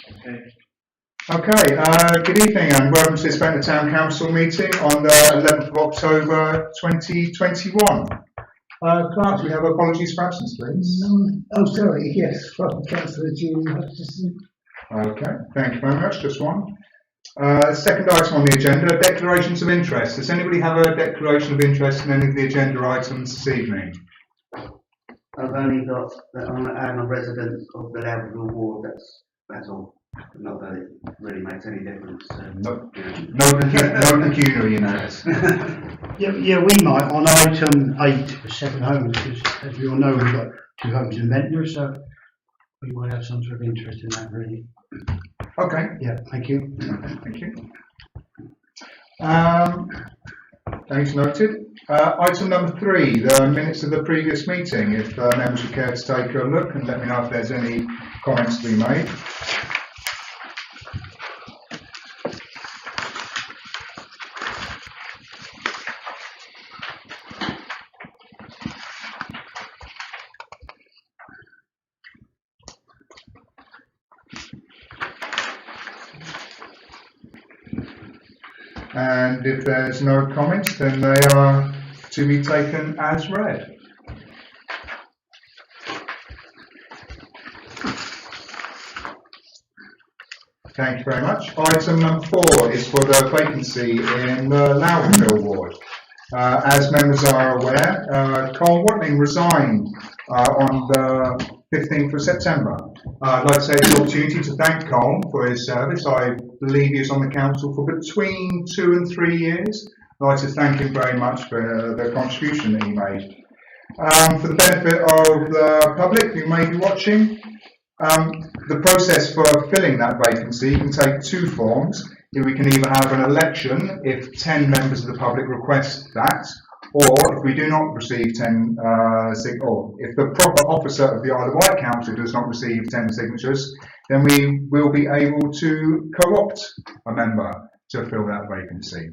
Okay, good evening and welcome to this Ventnor Town Council meeting on the 11th of October 2021. Clark, do we have apologies for absence, please? Oh, sorry, yes, from Councillor Julie Hutchison. Okay, thank you very much, just one. Second item on the agenda, declarations of interest. Does anybody have a declaration of interest in any of the agenda items this evening? I've only got that I'm a resident of the LOWTHERVILLE ward, that's all. Not that it really makes any difference. No pecuniary interest. Yeah, we might on item 8 for 7 homes, because as we all know, we've got 2 homes in Ventnor, so we might have some sort of interest in that, really. Okay. Yeah, thank you. Thank you. Thanks, noted. Item number 3, the minutes of the previous meeting. If members would care to take a look and let me know if there's any comments to be made. And if there's no comments, then they are to be taken as read. Thank you very much. Item number 4 is for the vacancy in the LOWTHERVILLE ward. As members are aware, Colm Watling resigned on the 15th of September. I'd like to take this opportunity to thank Colm for his service. I believe he was on the council for between 2 and 3 years. I'd like to thank him very much for the contribution that he made. For the benefit of the public who may be watching, the process for filling that vacancy can take 2 forms. We can either have an election if 10 members of the public request that, or if we do not receive 10 or if the proper officer of the Isle of Wight Council does not receive 10 signatures, then we will be able to co-opt a member to fill that vacancy.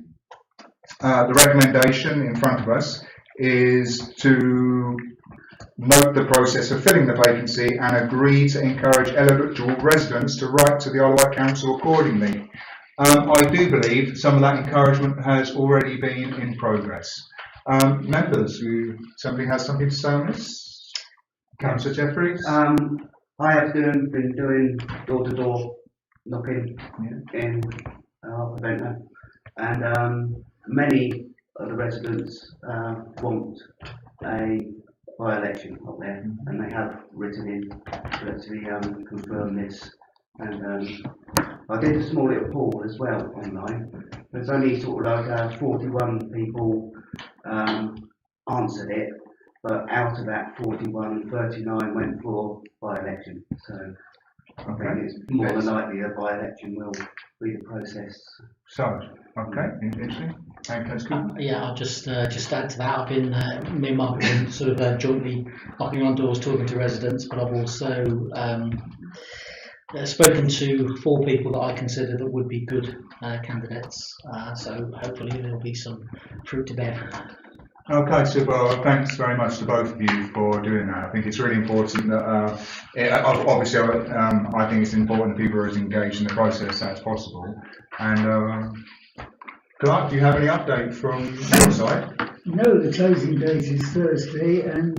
The recommendation in front of us is to note the process of filling the vacancy and agree to encourage eligible residents to write to the Isle of Wight Council accordingly. I do believe some of that encouragement has already been in progress. Members, somebody has something to say on this? Councillor Jeffries? I have been doing door-to-door knocking in Ventnor, and many of the residents want a by-election up there, and they have written in to actually confirm this. And I did a small little poll as well online. There's only sort of like 41 people answered it, but out of that 41, 39 went for by-election. So I think it's more than likely a by-election will be the process. So, okay, interesting. That's good. Yeah, I'll just add to that. I've been, me and Mark have been sort of jointly knocking on doors, talking to residents, but I've also spoken to 4 people that I consider that would be good candidates. So hopefully there'll be some fruit to bear. Okay, so well, thanks very much to both of you for doing that. I think it's really important that, obviously, I think it's important that people are as engaged in the process as possible. And Clark, do you have any update from your side? No, the closing date is Thursday, and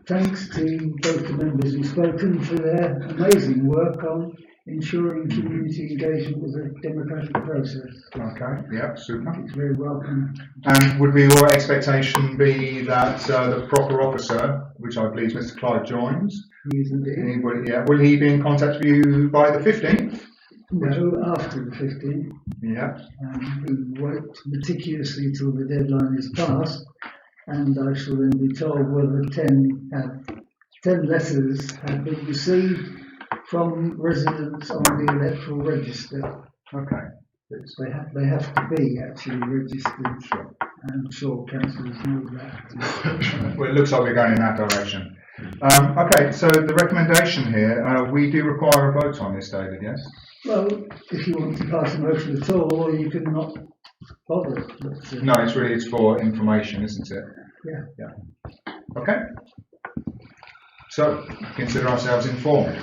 thanks to both the members who've spoken for their amazing work on ensuring community engagement with a democratic process. Okay, yeah, super. It's very welcome. And would your expectation be that the proper officer, which I believe Mr. Clyde joins, will he be in contact with you by the 15th? No, after the 15th. Yeah. We worked meticulously till the deadline is passed, and I shall then be told whether 10 letters have been received from residents on the electoral register. Okay. They have to be actually registered. Sure. I'm sure councillors know that. Well, it looks like we're going in that direction. Okay, so the recommendation here, we do require a vote on this, David, yes? Well, if you want to pass a motion at all, or you can not bother. No, it's for information, isn't it? Yeah. Okay. So, consider ourselves informed.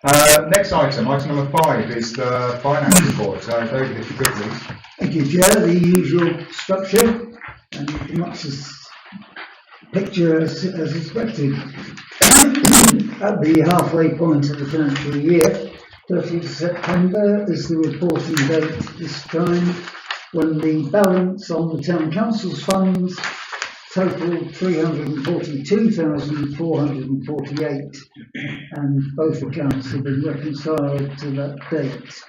Next item number 5, is the finance report. David, if you could please. Thank you, Chair. The usual structure, and much as picture as expected. At the halfway point of the financial year, 30th of September is the reporting date this time, when the balance on the Town Council's funds totaled 342,448, and both accounts have been reconciled to that date.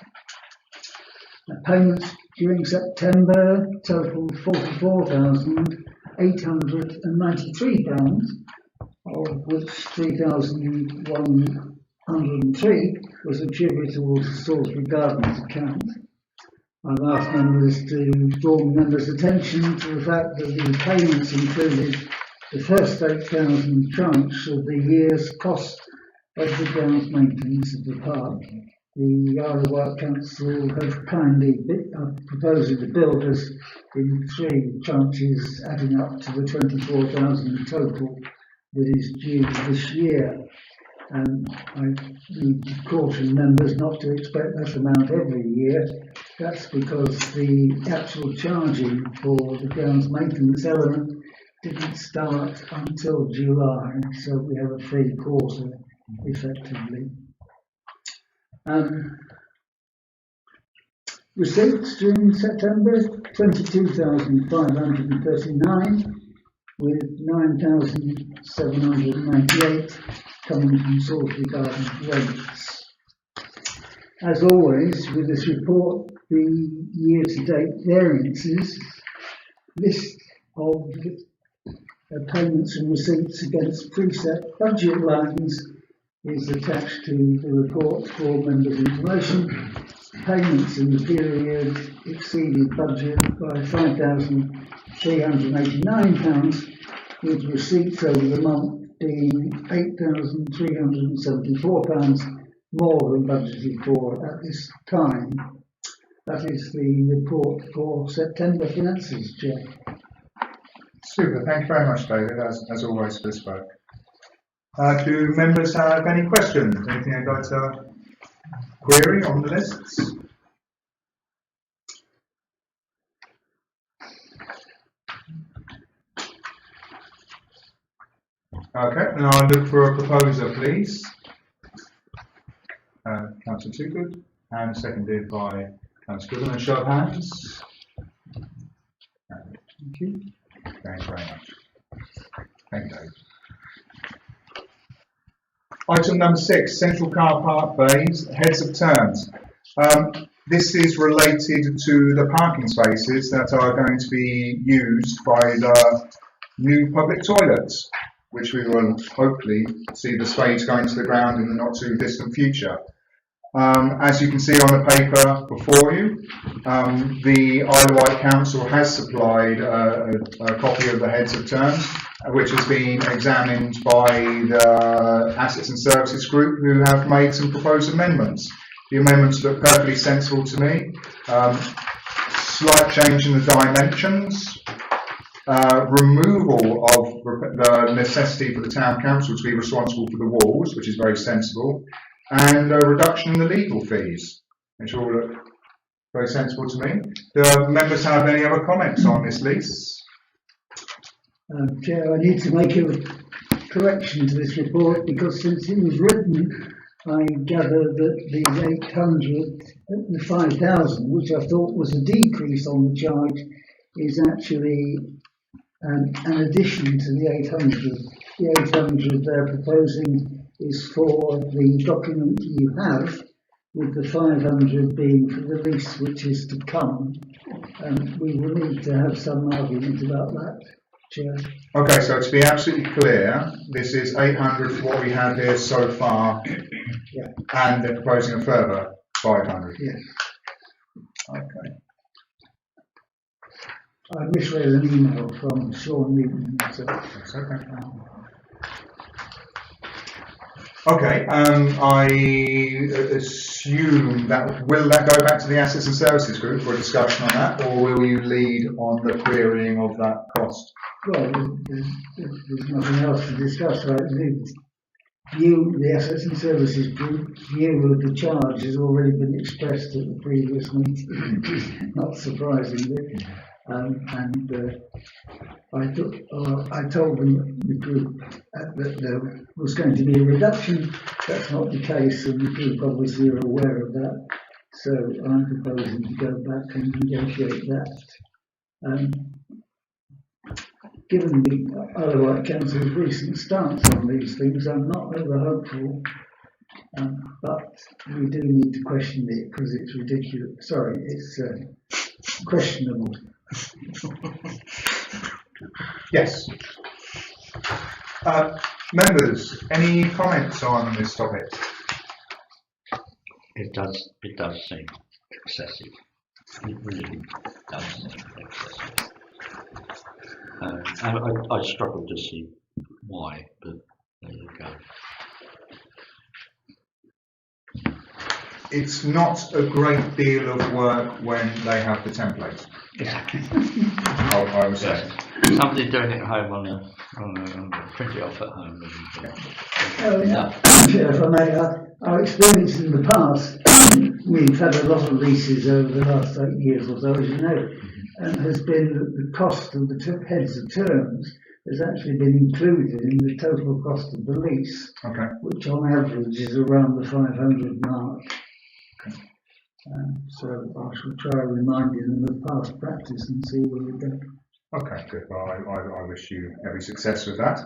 Payments during September totaled £44,893, of which 3,103 was attributable to Salisbury Gardens account. I've asked members to draw members' attention to the fact that the payments included the first 8,000 tranche of the year's cost of the grounds maintenance of the park. The Isle of Wight Council have kindly proposed the builders in 3 tranches, adding up to the 24,000 total that is due this year. And I need to caution members not to expect that amount every year. That's because the actual charging for the grounds maintenance element didn't start until July, so we have a free quarter effectively. Receipts during September, 22,539, with 9,798 coming from Salisbury Gardens rates. As always, with this report, the year-to-date variances, list of payments and receipts against preset budget lines is attached to the report for members' information. Payments in the period exceeded budget by £5,389, with receipts over the month being £8,374 more than budgeted for at this time. That is the report for September finances, Chair. Super, thank you very much, David, as always, for this work. Do members have any questions? Anything they'd like to query on the lists? Okay, and I'll look for a proposer, please. Councillor Toogood, and seconded by Councillor Goodman. And show of hands. Thank you. Thanks very much. Thank you, Dave. Item number 6, Central Car Park Bays, heads of terms. This is related to the parking spaces that are going to be used by the new public toilets, which we will hopefully see the spades going to the ground in the not too distant future. As you can see on the paper before you, the Isle of Wight Council has supplied a copy of the heads of terms, which has been examined by the Assets and Services Group, who have made some proposed amendments. The amendments look perfectly sensible to me. Slight change in the dimensions, removal of the necessity for the Town Council to be responsible for the walls, which is very sensible, and a reduction in the legal fees, which all look very sensible to me. Do members have any other comments on this lease? Chair, I need to make a correction to this report, because since it was written, I gather that the 5,000, which I thought was a decrease on the charge, is actually an addition to the 800. The 800 they're proposing is for the document you have, with the 500 being for the lease which is to come. And we will need to have some argument about that, Chair. Okay, so to be absolutely clear, this is 800 for what we have here so far, yeah, and they're proposing a further 500. Yes. Okay. I misread an email from Sean Newton. So. That's okay. Okay, I assume that, will that go back to the Assets and Services Group for a discussion on that, or will you lead on the querying of that cost? Well, there's nothing else to discuss, right? the Assets and Services Group view of the charge has already been expressed at the previous meeting, not surprisingly. I told them the group that there was going to be a reduction. That's not the case, and the group obviously are aware of that. So I'm proposing to go back and negotiate that. Given the Otherwise Council's recent stance on these things, I'm not over hopeful, but we do need to question it because it's ridiculous. Sorry, it's questionable. Yes. Members, any comments on this topic? It does seem excessive. It really does seem excessive. And I struggle to see why, but there you go. It's not a great deal of work when they have the template. Exactly. I would say. Somebody doing it at home on a print it off at home. If I may, our experience in the past, we've had a lot of leases over the last 8 years or so, as you know, and has been that the cost of the heads of terms has actually been included in the total cost of the lease, which on average is around the 500 mark. So I shall try reminding them of past practice and see where we go. Okay, good. Well, I wish you every success with that.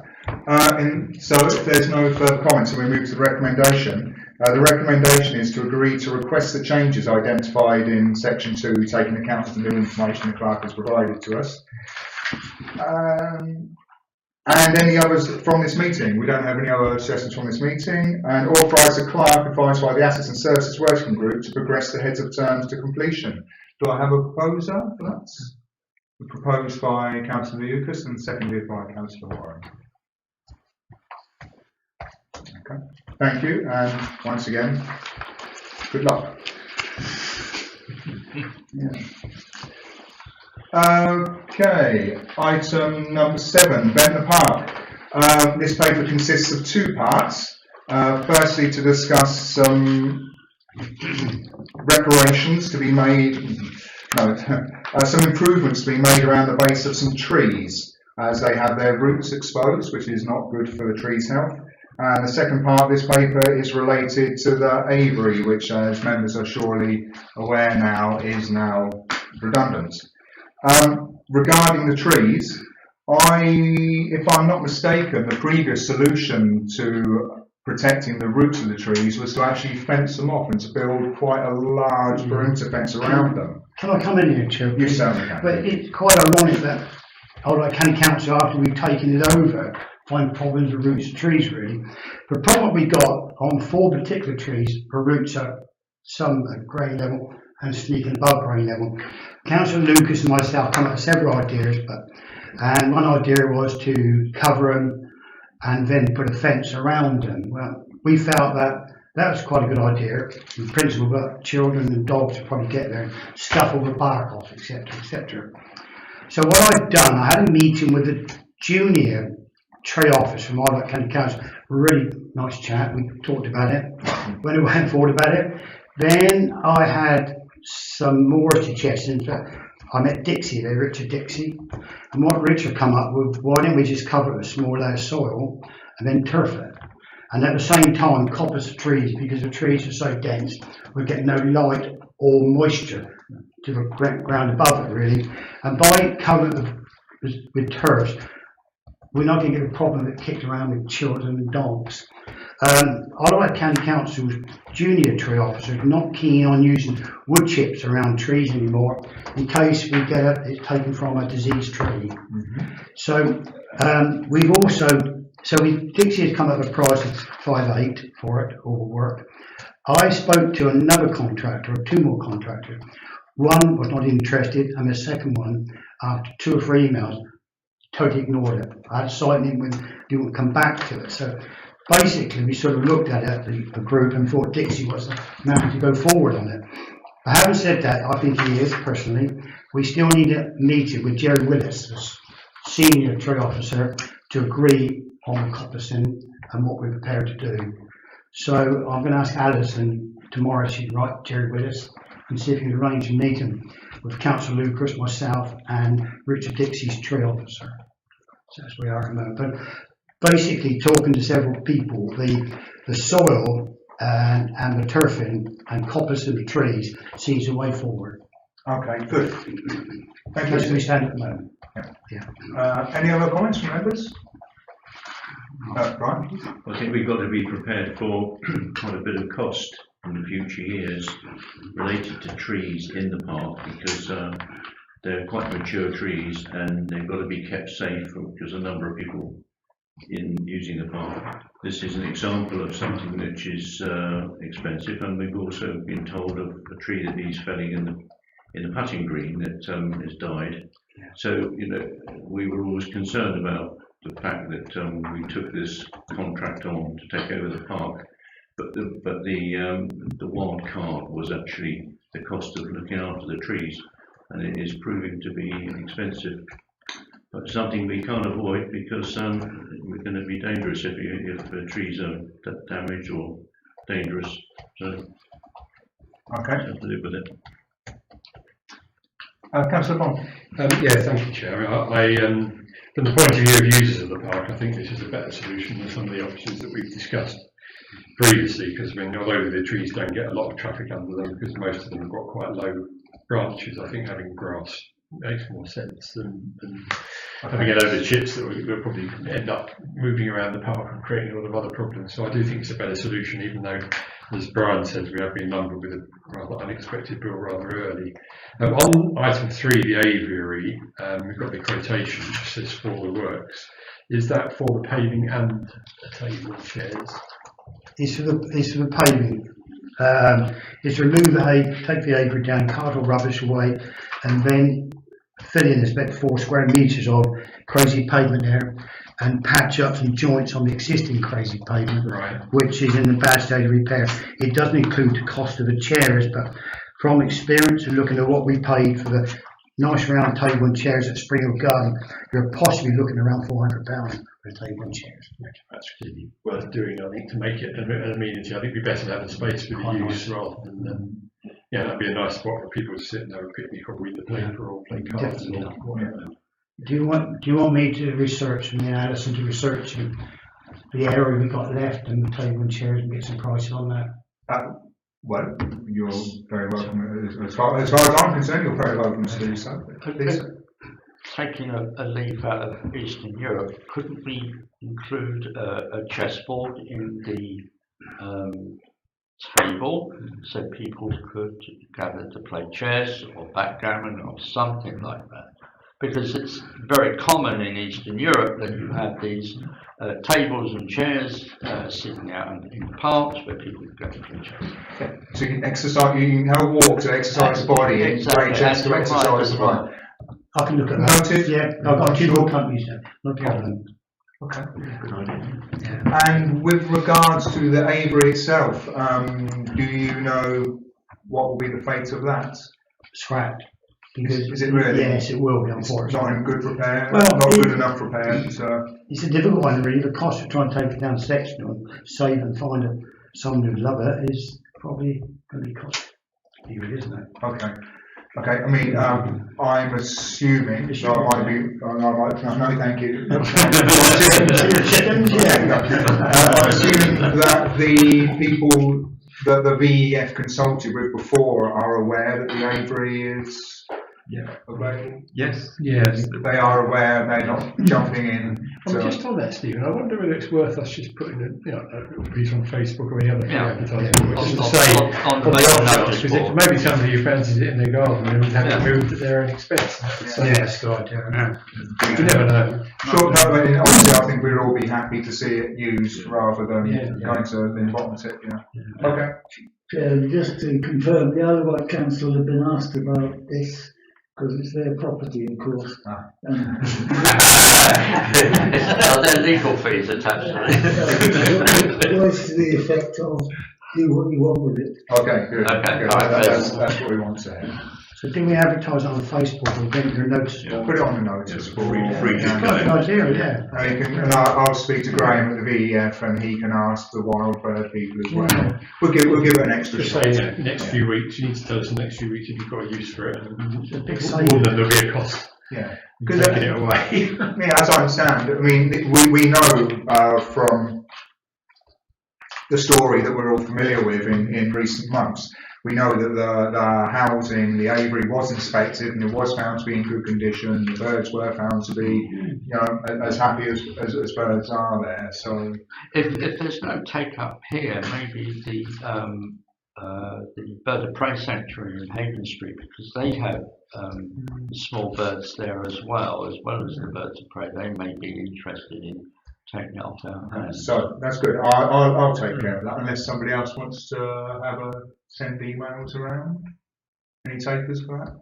So if there's no further comments, and we move to the recommendation. The recommendation is to agree to request the changes identified in section 2, taking account of the new information the clerk has provided to us. And any others from this meeting? We don't have any other suggestions from this meeting. And authorise the clerk, advised by the Assets and Services Working Group, to progress the heads of terms to completion. Do I have a proposer for that? Proposed by Councillor Lucas and seconded by Councillor Warren. Okay, thank you, and once again, good luck. Okay, item number 7, Ventnor Park. This paper consists of 2 parts. Firstly, to discuss some reparations to be made. Some improvements to be made around the base of some trees as they have their roots exposed, which is not good for the trees' health. And the second part of this paper is related to the aviary, which, as members are surely aware now, is now redundant. Regarding the trees, if I'm not mistaken, the previous solution to protecting the roots of the trees was to actually fence them off and to build quite a large perimeter fence around them. Can I come in here, Chair? You certainly can. But it's quite ironic that County Council, after we've taken it over, find problems with roots of trees, really. The problem we got on 4 particular trees, the roots are some at grade level and sneaking above grade level. Councillor Lucas and myself come up with several ideas, and one idea was to cover them and then put a fence around them. Well, we felt that was quite a good idea. In principle, but children and dogs would probably get there and stuff all the bark off, etc., etc. So what I've done, I had a meeting with a junior tree officer from Isle County Council. Really nice chat. We talked about it, went away and thought about it. Then I had some more suggestions. I met Dixie there, Richard Dixie, and what Richard come up with, why don't we just cover it with a small layer of soil and then turf it? And at the same time, coppice the trees, because the trees are so dense, we get no light or moisture to the ground above it, really. And by covering it with turfs, we're not going to get a problem that kicked around with children and dogs. Otherwise, County Council's junior tree officer is not keen on using wood chips around trees anymore in case we get it taken from a diseased tree. So Dixie has come up with a price of 5.8 for it, all the work. I spoke to another contractor, or 2 more contractors. One was not interested, and the second one, after 2 or 3 emails, totally ignored it. I had to sign in when he wouldn't come back to it. So basically, we sort of looked at it, the group, and thought Dixie was the man to go forward on it. I haven't said that, I think he is, personally. We still need a meeting with Jerry Willis, the senior tree officer, to agree on the coppicing and what we're prepared to do. So I'm going to ask Alison tomorrow, she's right, Jerry with us, and see if we can arrange a meeting with Councillor Lucas, myself, and Richard Dixie's tree officer. So that's where we are at the moment. But basically, talking to several people, the soil and the turfing and coppice of the trees seems the way forward. Okay, good. Thank That's where we you. stand at the moment. Any other comments from members? Brian? I think we've got to be prepared for quite a bit of cost in the future years related to trees in the park, because they're quite mature trees and they've got to be kept safe because a number of people in using the park. This is an example of something which is expensive, and we've also been told of a tree that needs felling in the putting green that has died. So, you know, we were always concerned about the fact that we took this contract on to take over the park, but the wild card was actually the cost of looking after the trees, and it is proving to be expensive. But something we can't avoid, because we're going to be dangerous if trees are damaged or dangerous. So Okay. we have to live with it. Councillor Bond. Yeah, thank you, Chair. I from the point of view of users of the park, I think this is a better solution than some of the options that we've discussed previously, because I mean, although the trees don't get a lot of traffic under them, because most of them have got quite low branches, I think having grass makes more sense than having a load of chips that we'll probably end up moving around the park and creating a lot of other problems. So I do think it's a better solution, even though, as Brian says, we have been lumbered with a rather unexpected bill rather early. On item 3, the aviary, we've got the quotation which says for the works. Is that for the paving and the table and chairs? It's for the paving. It's to remove the hay, take the aviary down, cart all rubbish away, and then fill in about 4 square metres of crazy pavement there, and patch up some joints on the existing crazy pavement, Right. which is in a bad state of repair. It doesn't include the cost of the chairs, but from experience and looking at what we paid for the nice round table and chairs at Springhill Garden, you're possibly looking around £400 for the table and chairs. That's clearly worth doing, I think, to make it an amenity. I think it'd be better to have a space for the use rather than, yeah, that'd be a nice spot for people to sit and have a picnic or read the paper or play cards or whatever. Do you want me to research, me and Alison to research the area we got left and the table and chairs and get some prices on that? Well, you're very welcome. As far as I'm concerned, you're very welcome to do so. Please. Taking a leaf out of Eastern Europe, couldn't we include a chessboard in the table so people could gather to play chess or backgammon or something like that? Because it's very common in Eastern Europe that you have these tables and chairs sitting out in parks where people go to play chess. Okay. So you can exercise, you can have a walk to exercise the body and play chess to exercise the mind. I can look at that. Noted. Yeah, I've got 2 more companies there, no problem. Okay, good idea. And with regards to the aviary itself, do you know what will be the fate of that? Scrapped. Because Is it really? Yes, it will be, It's unfortunately. not in good repair, Well, not good enough repair. So. It's a difficult one, really. The cost of trying to take it down sectional and save and find someone who'd love it is probably going to be costly, isn't it? Okay. Okay. I mean, I'm assuming. So I might be. No, thank you. I'm assuming that the people that the VEF consulted with before are aware that the aviary is available. Yes. Yes. They are aware. They're not jumping in. I'm just on that, Stephen. I wonder whether it's worth us just putting a piece on Facebook or any other free advertising, just to say on the the options, because it may be somebody who fancies it in their garden and would have it moved at their own expense. Yes, God, yeah. You never know. Short note, but obviously I think we'd all be happy to see it used rather than going to the bottom tip. Yeah. Okay. Just to confirm, the Isle of Wight Council have been asked about this because it's their property, of course. Are there legal fees attached to it? What's the effect of do what you want with it? Okay, good. Okay, Good. right, That's what we want to hear. So do we advertise it on Facebook or Ventnor notice board? Put it on the notice board. Free It's to quite a good idea, yeah. And I'll speak to Graham at the VEF and he can ask the wildbird people as well. We'll give it an extra Just shot. say next few weeks, you need to tell us the next few weeks if you've got a use for it. And It's a big more saving. than there'll be a cost. Yeah. in taking it away. Yeah, as I understand, I mean, we know from the story that we're all familiar with in recent months, we know that the housing, the aviary was inspected and it was found to be in good condition. The birds were found to be, as happy as birds are there. So, If there's no take up here, maybe the Bird of Prey Sanctuary in Haven Street, because they have small birds there as well as the birds of prey, they may be interested in taking it off our hands. so that's good. I'll take care of that unless somebody else wants to send emails around. Any takers for that?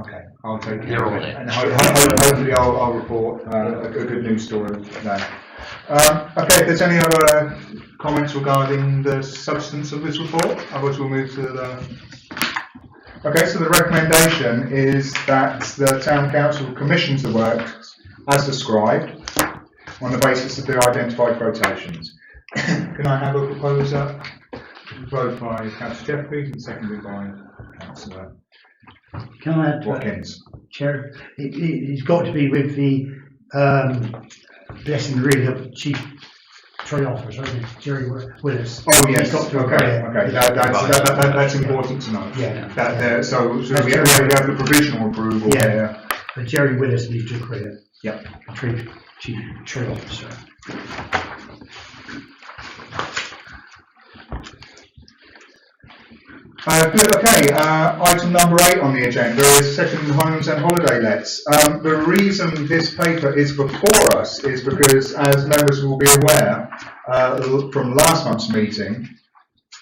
Okay, I'll take care of it. And hopefully I'll report a good news story there. Okay, if there's any other comments regarding the substance of this report, otherwise we'll move to the... Okay, so the recommendation is that the Town Council commissions the works as described on the basis of the identified quotations. Can I have a proposer? Proposed by Councillor Jeffries and seconded by Councillor Can I add, Watkins. Chair? It's got to be with the blessing really of the Chief Tree Officer, Jerry Willis. Oh yes, He's got to okay. agree. That's important to know. Yeah. So we have the provisional approval there. But Jerry Willis needs to agree it. Yep. Chief Tree Officer. Good, okay, item number 8 on the agenda is second homes and holiday lets. The reason this paper is before us is because, as members will be aware, from last month's meeting,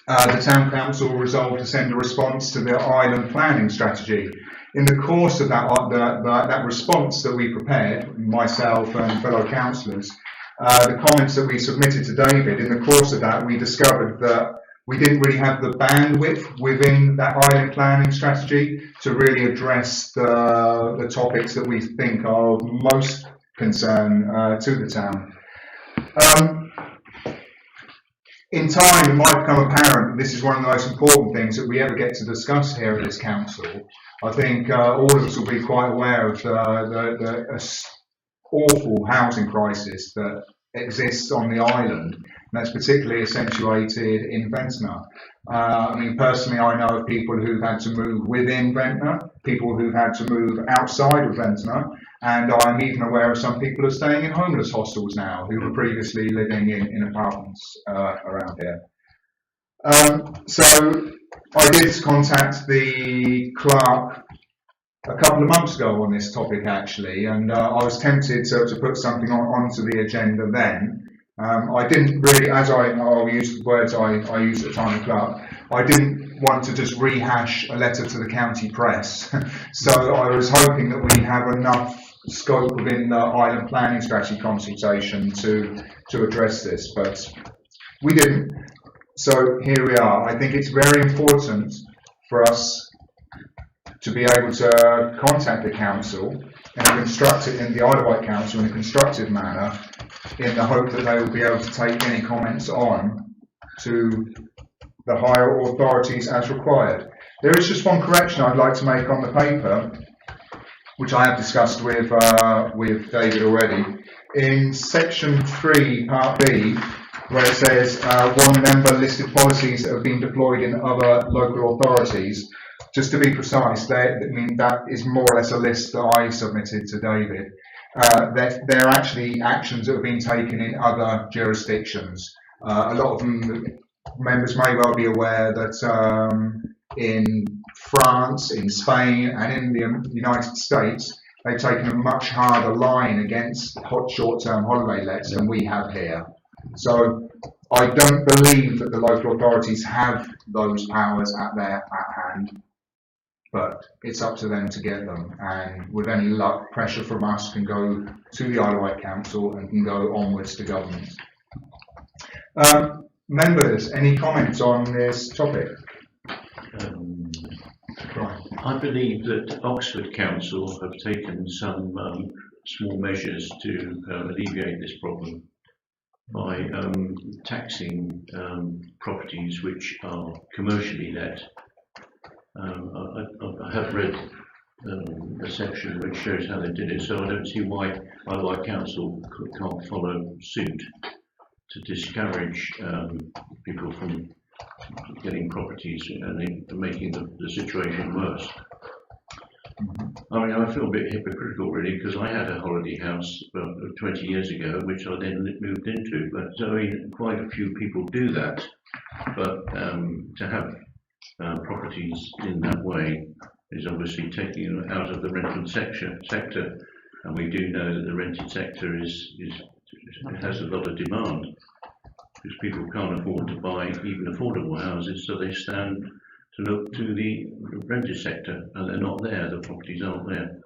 the Town Council resolved to send a response to the island planning strategy. In the course of that response that we prepared, myself and fellow councillors, the comments that we submitted to David, in the course of that we discovered that we didn't really have the bandwidth within that island planning strategy to really address the topics that we think are of most concern to the town. In time, it might become apparent that this is one of the most important things that we ever get to discuss here at this council. I think all of us will be quite aware of the awful housing crisis that exists on the island, and that's particularly accentuated in Ventnor. I mean, personally, I know of people who've had to move within Ventnor, people who've had to move outside of Ventnor, and I'm even aware of some people who are staying in homeless hostels now who were previously living in apartments around here. So I did contact the clerk a couple of months ago on this topic actually, and I was tempted to put something onto the agenda then. I didn't really, I'll use the words I used at the time of clerk, I didn't want to just rehash a letter to the county press. So I was hoping that we'd have enough scope within the island planning strategy consultation to address this, but we didn't. So here we are. I think it's very important for us to be able to contact the council in the Isle of Wight Council in a constructive manner, in the hope that they will be able to take any comments on to the higher authorities as required. There is just one correction I'd like to make on the paper, which I have discussed with David already. In section 3, part B, where it says one member listed policies that have been deployed in other local authorities. Just to be precise, that is more or less a list that I submitted to David. There are actually actions that have been taken in other jurisdictions. A lot of them, members may well be aware that in France, in Spain, and in the United States, they've taken a much harder line against short-term holiday lets than we have here. So I don't believe that the local authorities have those powers at hand, but it's up to them to get them, and with any luck, pressure from us can go to the Isle of Wight Council and can go onwards to government. Members, any comments on this topic? Right. I believe that Oxford Council have taken some small measures to alleviate this problem by taxing properties which are commercially let. I have read a section which shows how they did it, so I don't see why our council can't follow suit to discourage people from getting properties and making the situation worse. I mean, I feel a bit hypocritical really, because I had a holiday house about 20 years ago, which I then moved into, but I mean, quite a few people do that, but to have properties in that way is obviously taking them out of the rental sector, and we do know that the rented sector has a lot of demand, because people can't afford to buy even affordable houses, so they stand to look to the rented sector, and they're not there, the properties aren't there.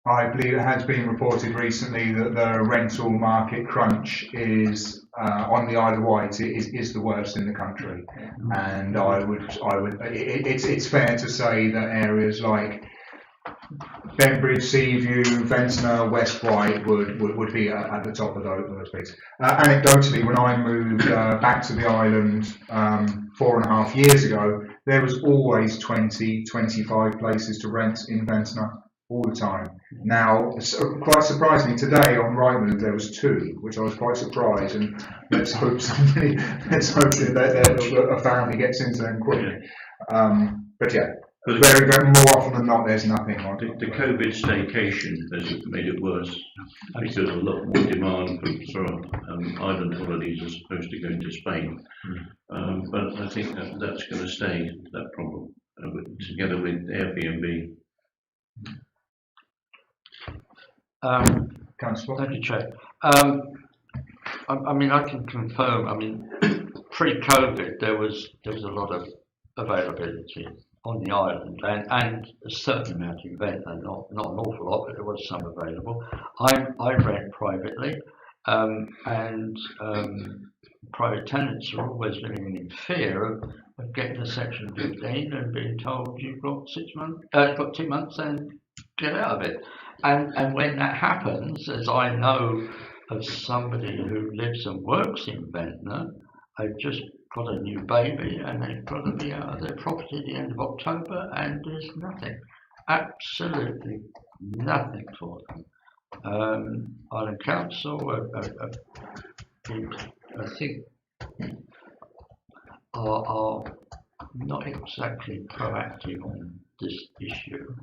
I believe it has been reported recently that the rental market crunch is on the Isle of Wight is the worst in the country, and it's fair to say that areas like Bembridge, Seaview, Ventnor, West Wight would be at the top of those bits. Anecdotally, when I moved back to the island 4.5 years ago, there was always 20-25 places to rent in Ventnor all the time. Now, quite surprisingly, today on Rightmove there was 2, which I was quite surprised, and let's hope that a family gets into them quickly. But yeah. But very more often than not, there's nothing on it. The COVID staycation has made it worse, because a lot more demand for island holidays as opposed to going to Spain. But I think that's going to stay, that problem, together with Airbnb. Thank you, Chair. I mean, I can confirm. I mean, pre-COVID, there was a lot of availability on the island, and a certain amount in Ventnor, not an awful lot, but there was some available. I rent privately, and private tenants are always living in fear of getting a Section 15 and being told you've got 6 months, got 2 months, and get out of it. And when that happens, as I know of somebody who lives and works in Ventnor, they've just got a new baby and they've got to be out of their property at the end of October, and there's nothing, absolutely nothing for them. Island Council, I think, are not exactly proactive on this issue,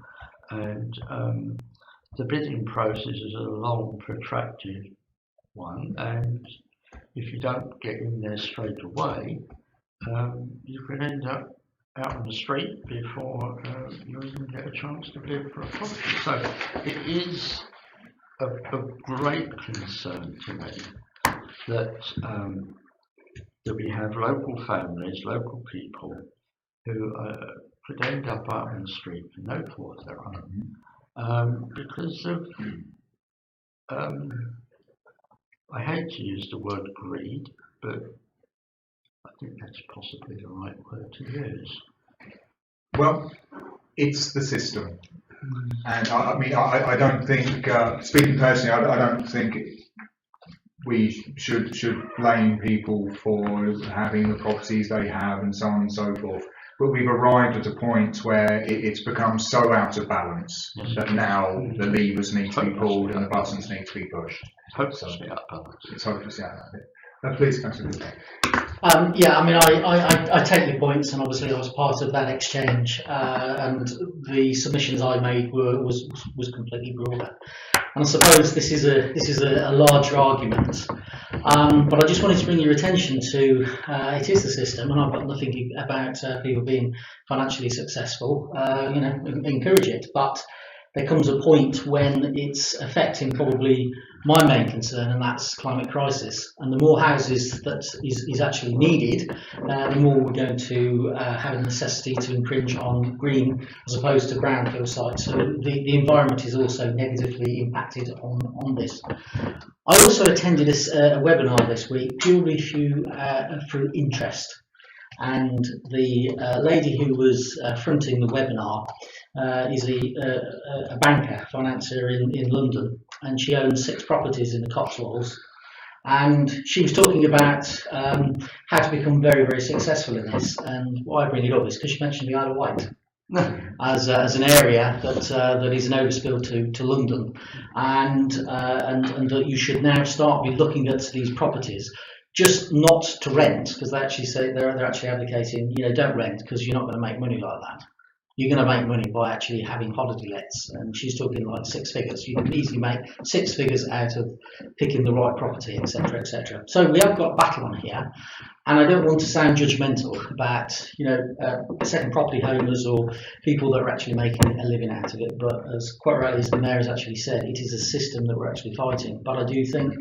and the bidding process is a long, protracted one, and if you don't get in there straight away, you can end up out on the street before you even get a chance to bid for a property. So it is of great concern to me that we have local families, local people who could end up out on the street for no fault of their own, because of I hate to use the word greed, but I think that's possibly the right word to use. Well, it's the system. And I mean, I don't think, speaking personally, I don't think we should blame people for having the properties they have and so on and so forth. But we've arrived at a point where it's become so out of balance that now the levers need to be pulled and the buttons need to be pushed. Hopelessly out of balance. It's hopelessly out of it. Please, Councillor. Yeah, I mean, I take your points, and obviously I was part of that exchange, and the submissions I made was completely broader. And I suppose this is a larger argument, but I just wanted to bring your attention to it is the system, and I've got nothing about people being financially successful. Encourage it, but there comes a point when it's affecting probably my main concern, and that's climate crisis. And the more houses that is actually needed, the more we're going to have a necessity to infringe on green as opposed to brownfield sites. So the environment is also negatively impacted on this. I also attended a webinar this week purely through interest. And the lady who was fronting the webinar is a banker, financier in London, and she owns 6 properties in the Cotswolds. And she was talking about how to become very, very successful in this. And why I bring it up is because she mentioned the Isle of Wight as an area that is an overspill to London, and that you should now start with looking at these properties, just not to rent, because they actually say they're actually advocating, don't rent because you're not going to make money like that. You're going to make money by actually having holiday lets, and she's talking like 6 figures. You can easily make 6 figures out of picking the right property, etc., etc. So we have got a battle on here, and I don't want to sound judgmental about second property owners or people that are actually making a living out of it. But as quite rightly as the mayor has actually said, it is a system that we're actually fighting. But I do think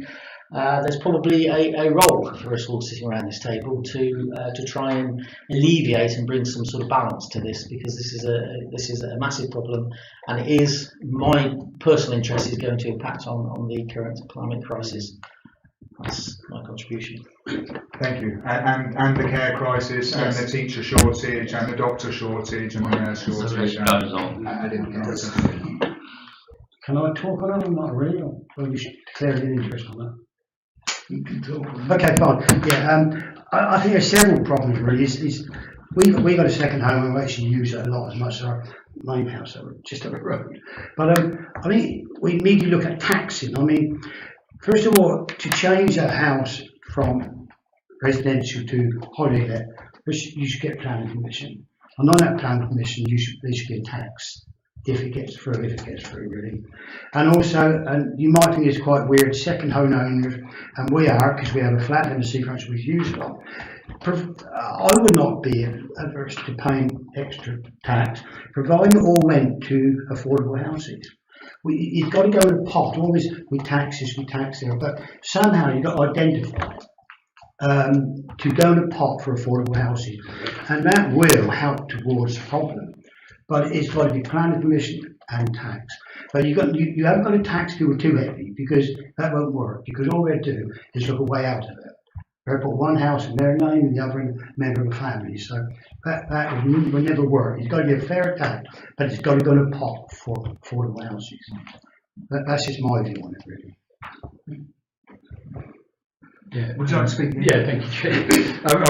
there's probably a role for us all sitting around this table to try and alleviate and bring some sort of balance to this, because this is a massive problem, and it is, my personal interest is going to impact on the current climate crisis. That's my contribution. Thank you. And the care crisis, and the teacher shortage, and the doctor shortage, and the nurse shortage. Can I talk on that or not really? Or we should declare an interest on that? You can talk. Okay, fine. Yeah, I think there's several problems really. We got a second home and we actually use it a lot, as much as our main house just up the road. But I think we need to look at taxing. I mean, first of all, to change a house from residential to holiday let, you should get planning permission. And on that planning permission, there should be a tax if it gets through, really. And also, and you might think it's quite weird, second home owners, and we are, because we have a flat in the seafront we use a lot. I would not be adverse to paying extra tax, providing it all went to affordable houses. You've got to go in a pot. Always we tax this, we tax there, but somehow you've got to identify to go in a pot for affordable houses, and that will help towards the problem. But it's got to be planning permission and tax. But you haven't got to tax people too heavy, because that won't work. Because all they'll do is look a way out of it. They'll put one house in their name and the other in member of a family. So that will never work. It's got to be a fair tax, but it's got to go in a pot for affordable houses. That's just my view on it, really. Yeah. Would you like to speak? Yeah, thank you, Chair. I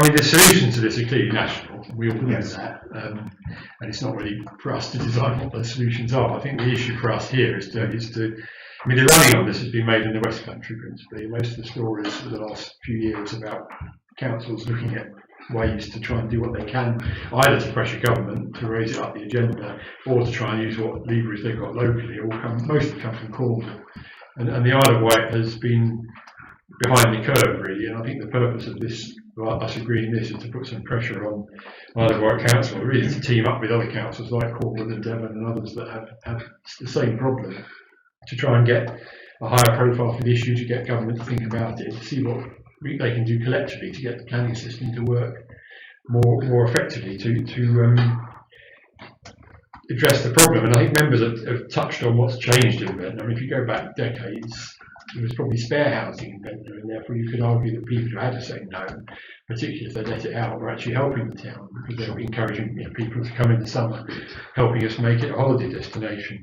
mean, the solution to this are clearly national. We all know that. And it's not really for us to decide what the solutions are. I think the issue for us here is to I mean, the running on this has been made in the West Country, principally. Most of the stories for the last few years about councils looking at ways to try and do what they can, either to pressure government to raise it up the agenda, or to try and use what levers they've got locally. Mostly come from Cornwall. And the Isle of Wight has been behind the curve, really, and I think the purpose of this, us agreeing this, is to put some pressure on Isle of Wight Council, really, to team up with other councils like Cornwall and Devon and others that have the same problem, to try and get a higher profile for the issue, to get government to think about it, to see what they can do collectively to get the planning system to work more effectively, to address the problem. And I think members have touched on what's changed in Ventnor. I mean, if you go back decades, there was probably spare housing in Ventnor, and therefore you could argue that people who had a second home, particularly if they let it out, were actually helping the town, because they were encouraging people to come in the summer, helping us make it a holiday destination.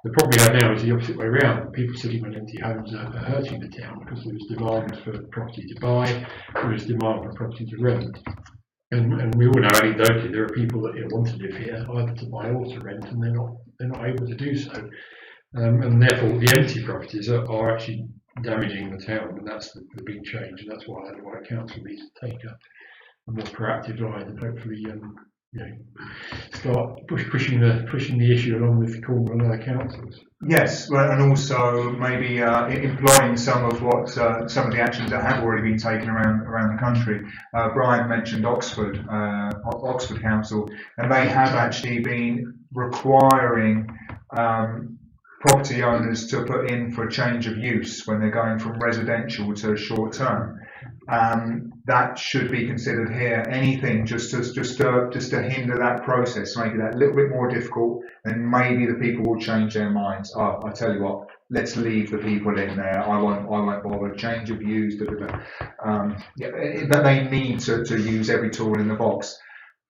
The problem we have now is the opposite way around. People sitting on empty homes are hurting the town, because there was demand for property to buy, there was demand for property to rent. And we all know anecdotally there are people that want to live here, either to buy or to rent, and they're not able to do so. And therefore the empty properties are actually damaging the town, and that's the big change, and that's why Isle of Wight Council needs to take a more proactive line and hopefully start pushing the issue along with Cornwall and other councils. Yes, well, and also maybe employing some of the actions that have already been taken around the country. Brian mentioned Oxford Council, and they have actually been requiring property owners to put in for a change of use when they're going from residential to short term. That should be considered here. Anything just to hinder that process, make it that little bit more difficult, and maybe the people will change their minds. I tell you what, let's leave the people in there. I won't bother. Change of views. But they need to use every tool in the box.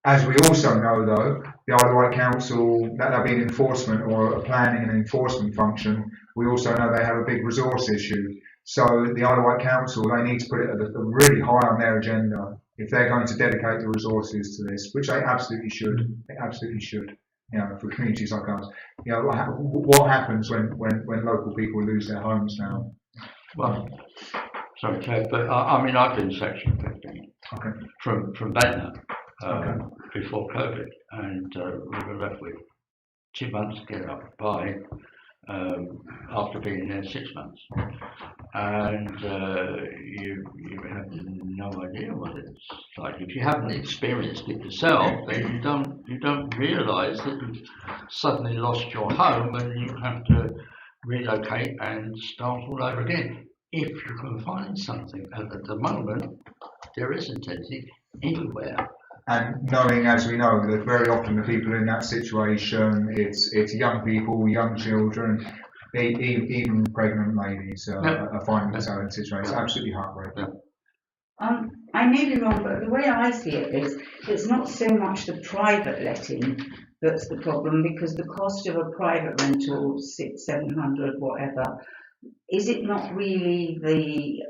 As we also know, though, the Isle of Wight Council, that being enforcement or a planning and enforcement function, we also know they have a big resource issue. So the Isle of Wight Council, they need to put it really high on their agenda if they're going to dedicate the resources to this, which they absolutely should. They absolutely should. You know, for communities like ours. You know, what happens when local people lose their homes now? Well, sorry, Ted, but I mean, I've been Section 15 from Ventnor before COVID, and we were left with 2 months to get up by after being there 6 months, and you have no idea what it's like. If you haven't experienced it yourself, then you don't realise that you've suddenly lost your home and you have to relocate and start all over again. If you can find something, and at the moment there isn't anything anywhere. And knowing, as we know, that very often the people in that situation, it's young people, young children, even pregnant ladies are finding themselves in situations. It's absolutely heartbreaking. I may be wrong, but the way I see it is, it's not so much the private letting that's the problem, because the cost of a private rental, 600-700, whatever, is it not really the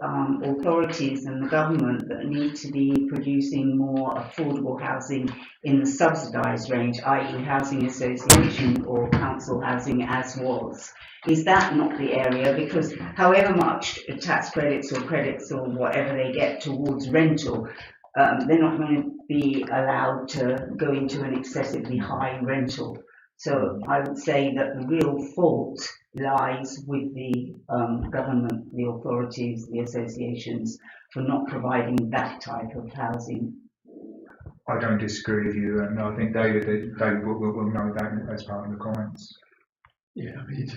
authorities and the government that need to be producing more affordable housing in the subsidised range, i.e. housing association or council housing as was? Is that not the area? Because however much tax credits or whatever they get towards rental, they're not going to be allowed to go into an excessively high rental. So I would say that the real fault lies with the government, the authorities, the associations, for not providing that type of housing. I don't disagree with you, and I think David will know that as part of the comments. Yeah, I mean,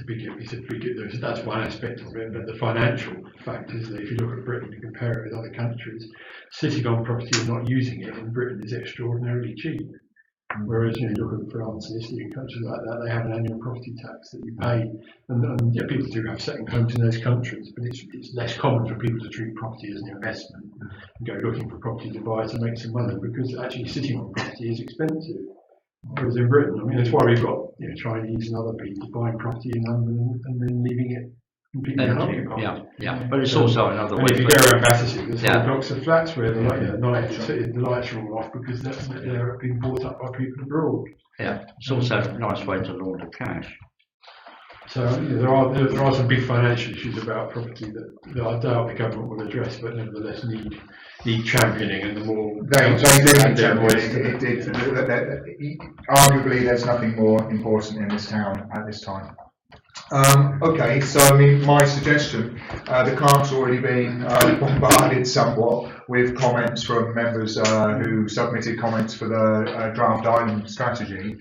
that's one aspect of it, but the financial fact is that if you look at Britain and compare it with other countries, sitting on property and not using it in Britain is extraordinarily cheap. Whereas, you look at France and Italy and countries like that, they have an annual property tax that you pay, and yeah, people do have second homes in those countries, but it's less common for people to treat property as an investment and go looking for property to buy to make some money, because actually sitting on property is expensive. Whereas in Britain, I mean, that's why we've got Chinese and other people buying property in London and then leaving it completely unoccupied. Yeah. But it's also another way. If you go around Battersea, there's whole blocks of flats where the lights are all off because they're being bought up by people abroad. Yeah, it's also a nice way to launder cash. So there are some big financial issues about property that I doubt the government will address, but nevertheless need championing, and the more they do championing. Arguably, there's nothing more important in this town at this time. Okay, so I mean, my suggestion, the clerk's already been bombarded somewhat with comments from members who submitted comments for the draft island strategy,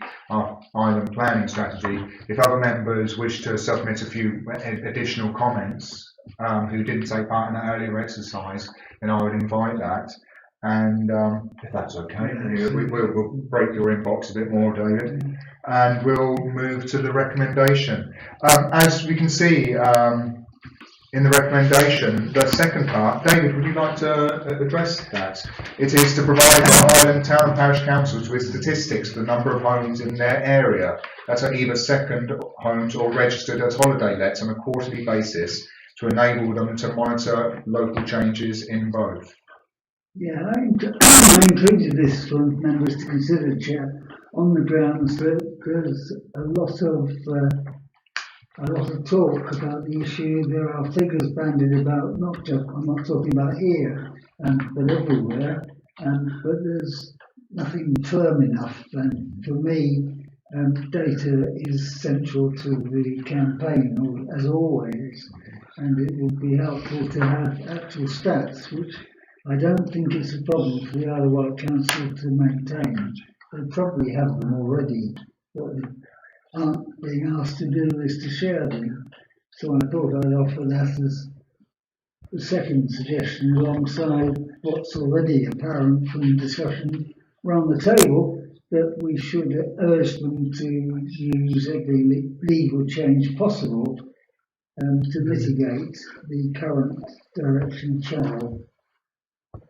island planning strategy. If other members wish to submit a few additional comments who didn't take part in that earlier exercise, then I would invite that. And if that's okay, we'll break your inbox a bit more, David, and we'll move to the recommendation. As we can see in the recommendation, the second part, David, would you like to address that? It is to provide the Island Town and Parish Councils with statistics for the number of homes in their area that are either second homes or registered as holiday lets on a quarterly basis, to enable them to monitor local changes in both. Yeah, I included this for members to consider, Chair, on the grounds that there's a lot of talk about the issue. There are figures bandied about, I'm not talking about here, but everywhere, but there's nothing firm enough. And for me, data is central to the campaign, as always, and it would be helpful to have actual stats, which I don't think it's a problem for the Isle of Wight Council to maintain. They probably have them already. What they aren't being asked to do is to share them. So I thought I'd offer that as the second suggestion, alongside what's already apparent from the discussion around the table, that we should urge them to use every legal change possible to mitigate the current direction of travel.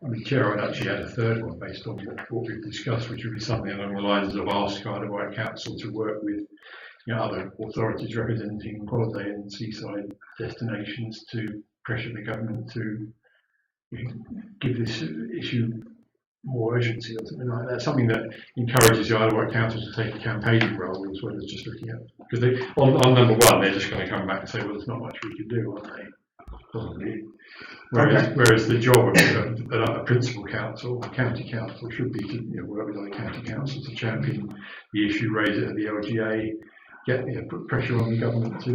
I mean, Chair, I'd actually add a third one based on what we've discussed, which would be something along the lines of ask Isle of Wight Council to work with other authorities representing holiday and seaside destinations to pressure the government to give this issue more urgency or something like that. Something that encourages the Isle of Wight Council to take a campaigning role as well as just looking at, because on number one they're just going to come back and say, well, there's not much we can do, aren't they? Probably. Whereas the job of a principal council, a county council, should be to work with other county councils to champion the issue, raise it at the LGA, put pressure on the government to.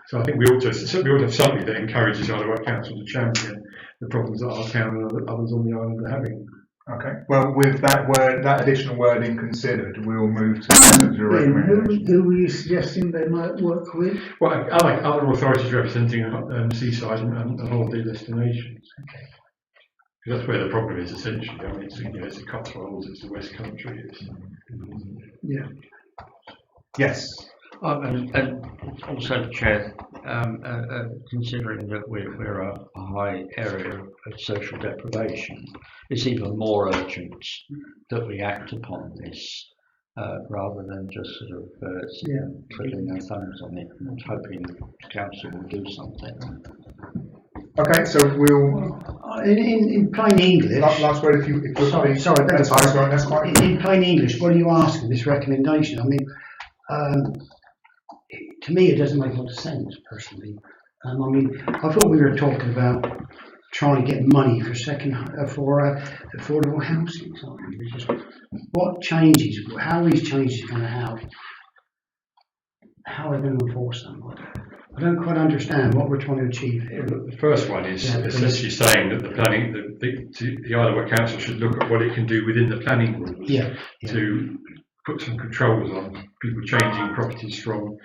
So I think we ought to have something that encourages the Isle of Wight Council to champion the problems that our town and others on the island are having. Okay. Well, with that additional wording considered, we'll move to the recommendation. Who were you suggesting they might work with? Well, other authorities representing seaside and holiday destinations. Okay. Because that's where the problem is essentially. I mean, it's the Cotswolds, it's the West Country. Yeah. Yes. And also, Chair, considering that we're a high area of social deprivation, it's even more urgent that we act upon this rather than just sort of twiddling our thumbs on it and hoping the council will do something. Okay, so we'll. In plain English. Last word, if you. Sorry, that's fine. That's fine. In plain English, what are you asking? This recommendation? I mean, to me, it doesn't make a lot of sense personally. I mean, I thought we were talking about trying to get money for affordable housing. What changes? How are these changes going to happen? How are they going to enforce them? I don't quite understand what we're trying to achieve here. The first one is essentially saying that the Isle of Wight Council should look at what it can do within the planning rules to put some controls on people changing properties from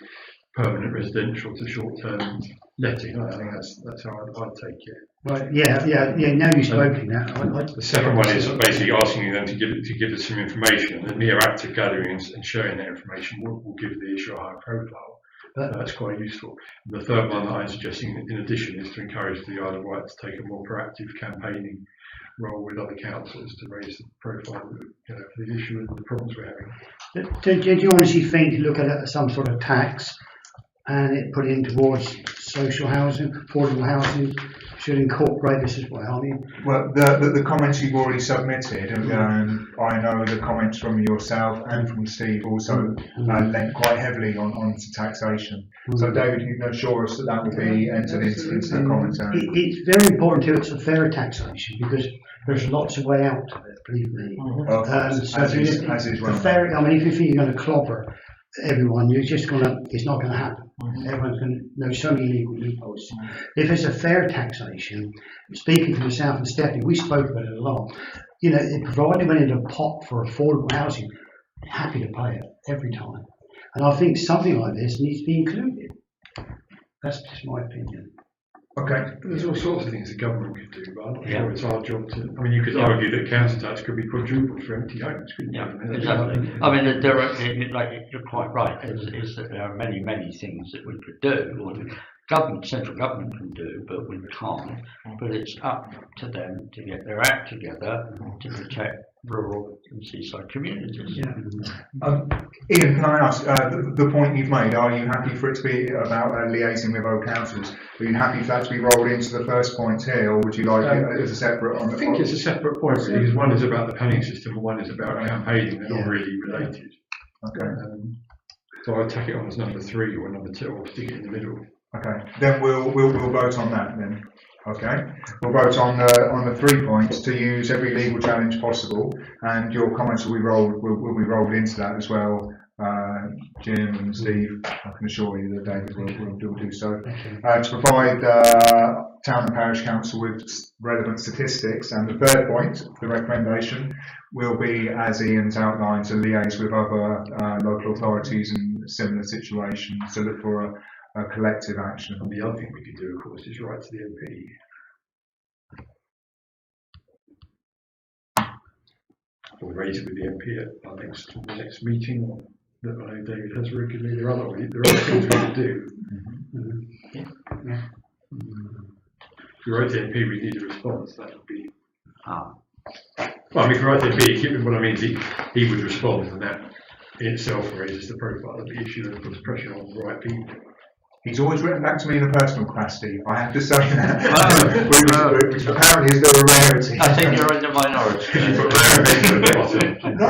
permanent residential to short-term letting. I think that's how I'd take it. Right. Yeah. Now you've spoken. The second one is basically asking them to give us some information, and the mere act of gathering and sharing that information will give the issue a higher profile. That's quite useful. And the third one that I'm suggesting, in addition, is to encourage the Isle of Wight to take a more proactive campaigning role with other councils to raise the profile of the issue and the problems we're having. Do you honestly think to look at some sort of tax and it put in towards social housing, affordable housing, should incorporate this as well? I mean, well, the comments you've already submitted, I know the comments from yourself and from Steve also lent quite heavily onto taxation. So, David, you can assure us that will be entered into the commentary. It's very important to it's a fair taxation because there's lots of way out of it, believe me. As is well. Fair, I mean, if you think you're going to clobber everyone, it's not going to happen. Everyone's going to know so many legal loopholes. If it's a fair taxation, speaking for myself and Stephanie, we spoke about it a lot. Provided it went into a pot for affordable housing, happy to pay it every time. And I think something like this needs to be included. That's just my opinion. Okay. There's all sorts of things the government could do, but I'm not sure it's our job to. I mean, you could argue that council tax could be quadrupled for empty homes, couldn't you? Exactly. I mean, you're quite right. Is that there are many things that we could do, or central government can do, but we can't. But it's up to them to get their act together to protect rural and seaside communities. Yeah. Ian, can I ask the point you've made? Are you happy for it to be about liaising with other councils? Are you happy for that to be rolled into the first point here, or would you like it as a separate? I think it's a separate point because one is about the planning system and one is about campaigning. They're not really related. Okay. So I take it on as number 3 or number 2, or stick it in the middle. Okay. Then we'll vote on that then. Okay, we'll vote on the 3 points to use every legal challenge possible, and your comments will be rolled into that as well. Jim and Steve, I can assure you that David will do so. To provide town and parish council with relevant statistics, and the third point, the recommendation, will be, as Ian's outlined, to liaise with other local authorities in similar situations to look for a collective action. And the other thing we could do, of course, is write to the MP. Or raise it with the MP at our next meeting. that I know David has regularly. There are other things we can do. If we wrote to MP, we need a response. That would be. Well, I mean, if we write to MP, what I mean is he would respond, and that in itself raises the profile of the issue and puts pressure on the right people. He's always written back to me in a personal capacity, I have to say that, which apparently is a rarity. I think you're in the minority. No.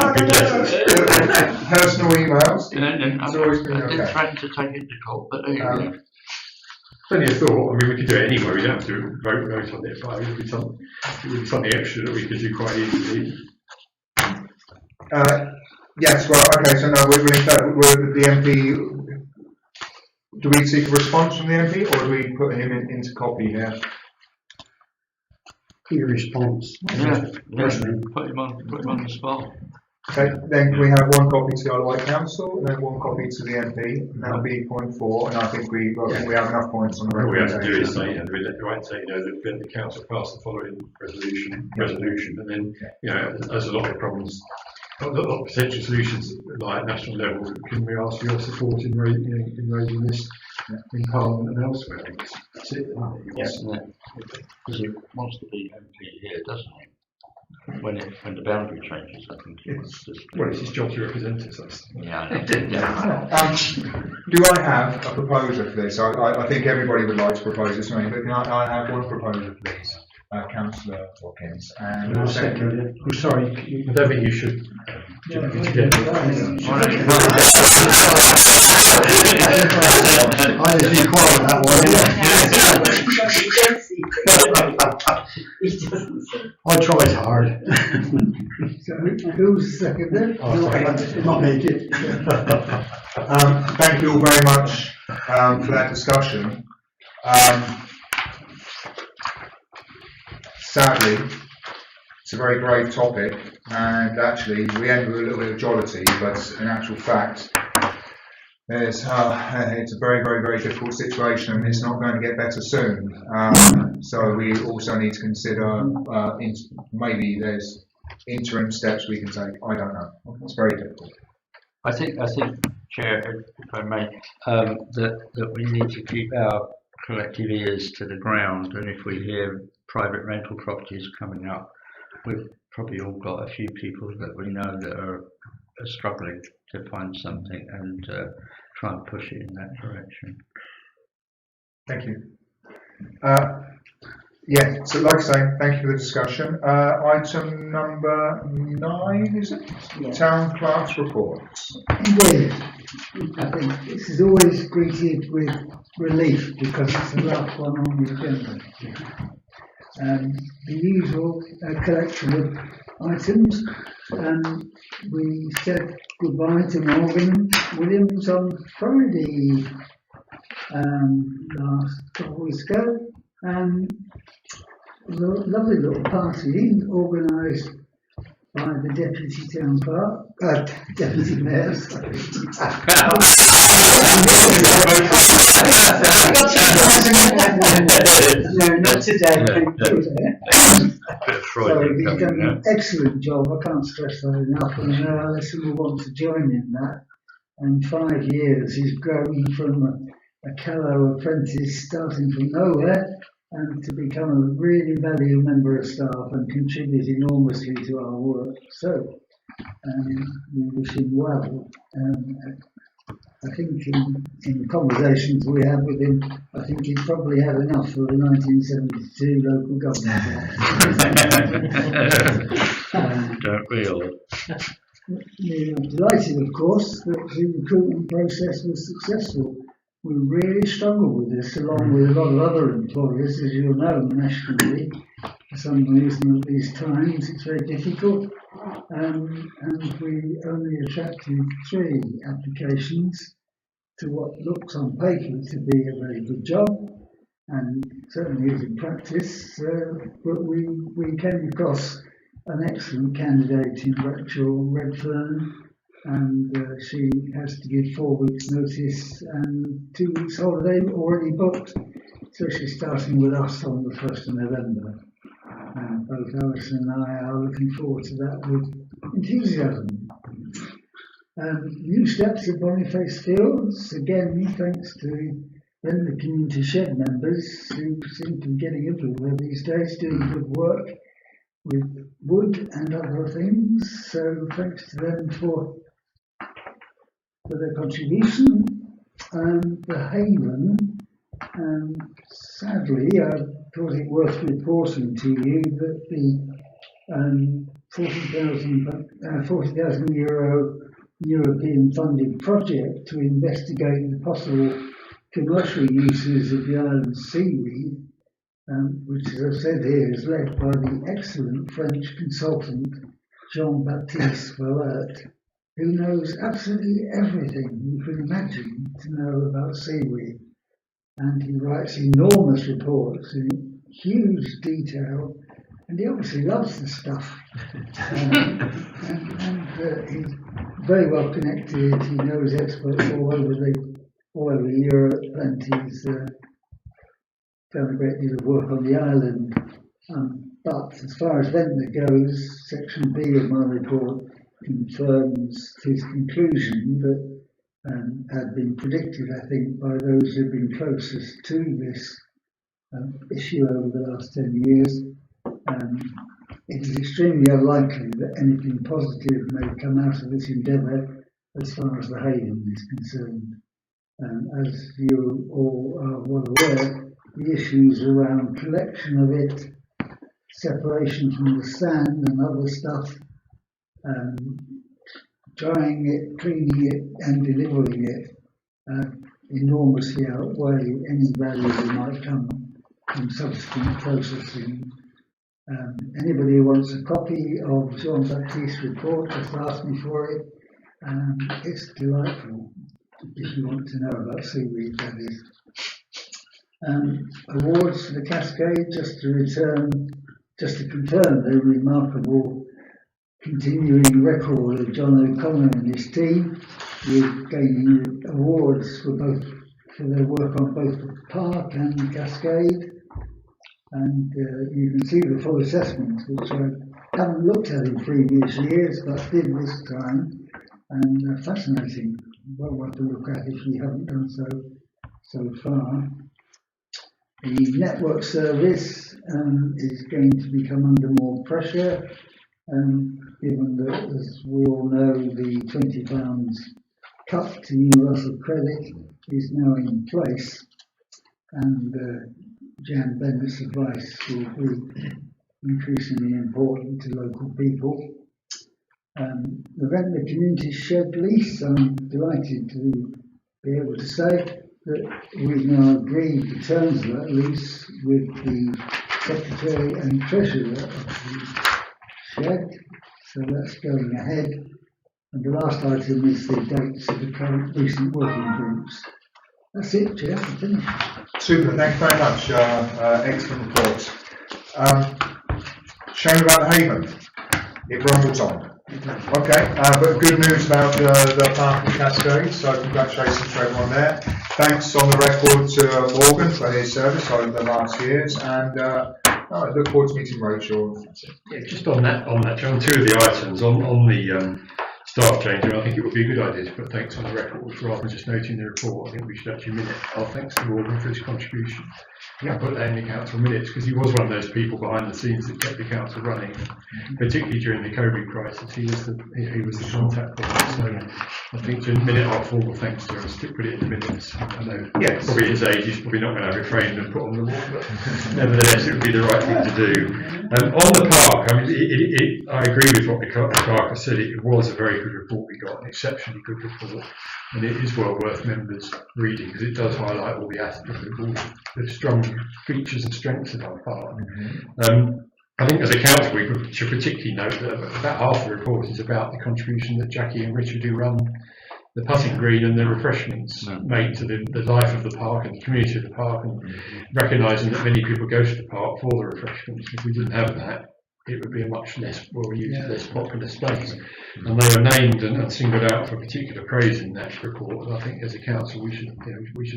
Personal emails. I didn't threaten to take it to court, but it's only a thought. I mean, we could do it anyway. We don't have to vote on it, but it would be something extra that we could do quite easily. Yes, well, okay, so now we're the MP. Do we seek a response from the MP, or do we put him into copy here? Key response. yeah, put him on the spot. Okay, then we have one copy to the Isle of Wight Council, and then one copy to the MP, and that'll be point 4, and I think we have enough points on the What we have to do is recommendation. say, that the council passed the following resolution, and then, there's a lot of problems, a lot of potential solutions like at national level. Can we ask your support in raising this in Parliament and elsewhere? That's it. Because he wants to be MP here, doesn't he? When the boundary changes, I think it's just. Well, it's his job to represent us. Do I have a proposer for this? I think everybody would like to propose this, but can I have one proposer for this? Councillor Watkins, and I'll second it. I'm sorry, I don't think you should. I didn't inquire that one. I tried hard. So who's seconded? Not make it. thank you all very much for that discussion. Sadly, it's a very grave topic, and actually we end with a little bit of jollity, but in actual fact, it's a very, very, very difficult situation, and it's not going to get better soon. So we also need to consider maybe there's interim steps we can take. I don't know. It's very difficult. I think, Chair, if I may, that we need to keep our collective ears to the ground, and if we hear private rental properties coming up, we've probably all got a few people that we know that are struggling to find something, and try and push it in that direction. Thank you. Yeah, so like I say, thank you for the discussion. Item number 9, is it? Yeah. Town Clerk's reports. Indeed, I think this is always greeted with relief because it's the last one on the agenda. The usual collection of items. We said goodbye to Morgan Williams on Friday last couple of weeks ago. A lovely little party organised by the Deputy Town Clerk, Deputy Mayor. No, not today. So he's done an excellent job. I can't stress that enough. And Alison will want to join in that. And 5 years, he's grown from a callow apprentice starting from nowhere and to become a really valued member of staff and contribute enormously to our work. So we wish him well. I think in conversations we had with him, I think he probably had enough for the 1972 local government. Don't we all? We are delighted, of course, that the recruitment process was successful. We really struggled with this, along with a lot of other employers, as you'll know, nationally. For some reason at these times it's very difficult, and we only attracted 3 applications to what looks on paper to be a very good job, and certainly is in practice, but we came across an excellent candidate in Rachel Redfern, and she has to give 4 weeks notice and 2 weeks holiday already booked, so she's starting with us on the 1st of November. Both Alison and I are looking forward to that with enthusiasm. New steps at Boniface Fields, again thanks to Ventnor Community Shed members who seem to be getting everywhere these days, doing good work with wood and other things. So thanks to them for their contribution. The Haven, sadly, I thought it worth reporting to you that the 40,000 euro European funded project to investigate the possible commercial uses of the island's seaweed, which, as I've said here, is led by the excellent French consultant Jean-Baptiste Valette, who knows absolutely everything you can imagine to know about seaweed. And he writes enormous reports in huge detail, and he obviously loves the stuff. He's very well connected. He knows experts all over Europe, and he's done a great deal of work on the island. But as far as Ventnor goes, section B of my report confirms his conclusion that had been predicted, I think, by those who've been closest to this issue over the last 10 years. It is extremely unlikely that anything positive may come out of this endeavour as far as the Haven is concerned. As you all are well aware, the issues around collection of it, separation from the sand and other stuff, drying it, cleaning it and delivering it enormously outweigh any value that might come from subsequent processing. Anybody who wants a copy of Jean-Baptiste's report, just ask me for it. It's delightful if you want to know about seaweed, that is. Awards for the Cascade, just to confirm the remarkable continuing record of John O'Connor and his team, with gaining awards for their work on both the park and the Cascade. And you can see the full assessment, which I haven't looked at in previous years, but did this time, and fascinating. Well worth to look at if you haven't done so far. The network service is going to become under more pressure, given that, as we all know, the £20 cut to universal credit is now in place, and Jan Bennett's advice will be increasingly important to local people. The Ventnor Community Shed lease, I'm delighted to be able to say that we've now agreed the terms of that lease with the Secretary and Treasurer of the shed, so that's going ahead. And the last item is the dates of the current recent working groups. That's it, Chair, I'm finished. Super, thank you very much. Excellent report. Shame about the Haven. It rumbles on. Okay, but good news about the park and Cascade, so congratulations to everyone there. Thanks on the record to Morgan for his service over the last years, and I look forward to meeting Rachel. Yeah, just on that, John, two of the items on the staff change, I think it would be a good idea to put thanks on the record rather than just noting the report. I think we should actually minute our thanks to Morgan for his contribution. Yeah, put that in the council minutes, because he was one of those people behind the scenes that kept the council running, particularly during the COVID crisis. He was the contact point. So I think to minute our formal thanks to him, stick put it in the minutes. I know, yes, probably his age, he's probably not going to have it framed and put on the wall, but nevertheless, it would be the right thing to do. On the park, I mean, I agree with what the clerk has said. It was a very good report we got, an exceptionally good report, and it is well worth members reading because it does highlight all the aspects of all the strong features and strengths of our park. I think as a council we should particularly note that about half the report is about the contribution that Jackie and Richard, who run the putting green and the refreshments, made to the life of the park and the community of the park, and recognising that many people go to the park for the refreshments. If we didn't have that, it would be a much less well used, less popular space. And they were named and singled out for particular praise in that report. And I think as a council we should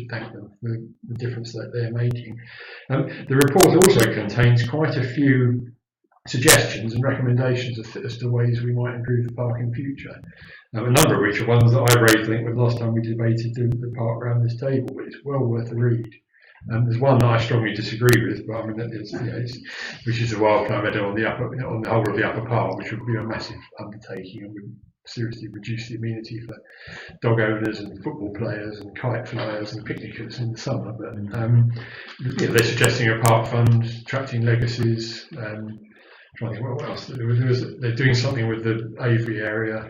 thank them for the difference that they're making. The report also contains quite a few suggestions and recommendations as to ways we might improve the park in future. A number of which are ones that I raised, I think, the last time we debated the park around this table, but it's well worth a read. There's one that I strongly disagree with, but I mean, which is a wildflower meadow on the whole of the upper part, which would be a massive undertaking and would seriously reduce the amenity for dog owners and football players and kite flyers and picnickers in the summer. But they're suggesting a park fund, attracting legacies. Trying to think what else. They're doing something with the Aviary area.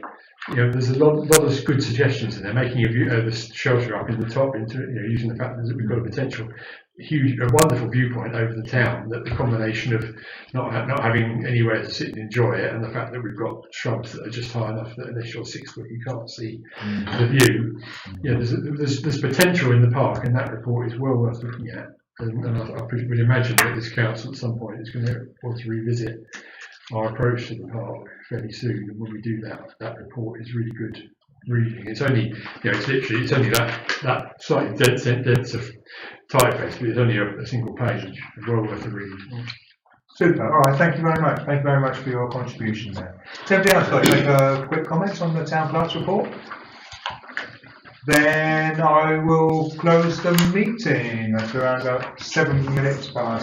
There's a lot of good suggestions, and they're making the shelter up in the top into using the fact that we've got a potential a wonderful viewpoint over the town. That the combination of not having anywhere to sit and enjoy it, and the fact that we've got shrubs that are just high enough that unless you're 6 foot you can't see the view. There's potential in the park, and that report is well worth looking at. And I would imagine that this council at some point is going to want to revisit our approach to the park fairly soon. And when we do that report is really good reading. It's only, it's only that slightly dense of typeface, but it's only a single page. Well worth a read. Super. All right. Thank you very much. Thank you very much for your contribution there. Does anybody else like to make a quick comment on the town clerk's report? Then I will close the meeting at around 7 minutes past.